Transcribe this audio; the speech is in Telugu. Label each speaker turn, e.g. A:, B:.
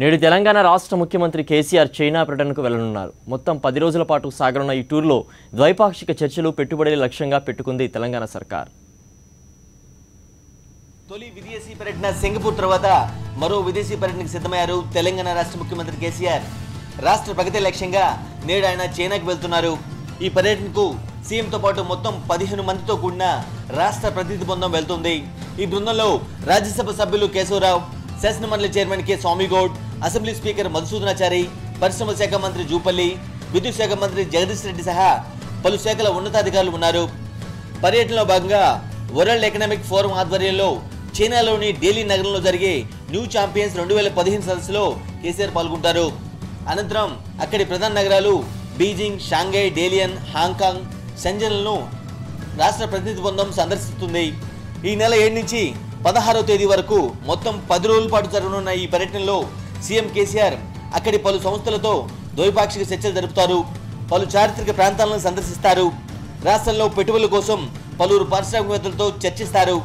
A: నేడు తెలంగాణ రాష్ట్ర ముఖ్యమంత్రి కేసీఆర్ చైనా పర్యటనకు వెళ్లనున్నారు. మొత్తం 10 రోజుల పాటు సాగనున్న ఈ టూర్లో ద్వైపాక్షిక చర్చలు పెట్టుబడుల లక్ష్యంగా పెట్టుకుంది తెలంగాణ సర్కార్.
B: తొలి విదేశీ పర్యటన సింగపూర్ తర్వాత మరో విదేశీ పర్యటనకు సిద్ధమయ్యారు తెలంగాణ రాష్ట్ర ముఖ్యమంత్రి కేసీఆర్. రాష్ట్ర ప్రగతి లక్ష్యంగా నేడు ఆయన చైనాకు వెళ్తున్నారు. ఈ పర్యటనకు సీఎంతో పాటు మొత్తం 15 మందితో కూడిన రాష్ట్ర ప్రతినిధి బృందం వెళ్తుంది. ఈ బృందంలో రాజ్యసభ సభ్యులు కేశవరావు, శాసనమండలి chairman K Swamy Goud, assembly speaker Madhusudanachari, పరిశ్రమల శాఖ మంత్రి జూపల్లి, విద్యుత్ శాఖ మంత్రి జగదీష్ రెడ్డి సహా పలు శాఖల ఉన్నతాధికారులు ఉన్నారు. పర్యటనలో భాగంగా వరల్డ్ ఎకనామిక్ ఫోరం ఆధ్వర్యంలో చైనాలోని ఢిల్లీ నగరంలో జరిగే న్యూ ఛాంపియన్స్ 2015 సదస్సులో కేసీఆర్ పాల్గొంటారు. అనంతరం అక్కడి ప్రధాన నగరాలు బీజింగ్, షాంఘై, డేలియన్, హాంకాంగ్, షెంజన్లను రాష్ట్ర ప్రతినిధి బృందం సందర్శిస్తుంది. ఈ నెల 7 నుంచి 16వ తేదీ వరకు మొత్తం 10 రోజుల పాటు జరగనున్న ఈ పర్యటనలో సీఎం కేసీఆర్ అక్కడి పలు సంస్థలతో ద్వైపాక్షిక చర్చలు జరుపుతారు. పలు చారిత్రక ప్రాంతాలను సందర్శిస్తారు. రాష్ట్రంలో పెట్టుబడుల కోసం పలువురు పారిశ్రామికవేత్తలతో చర్చిస్తారు.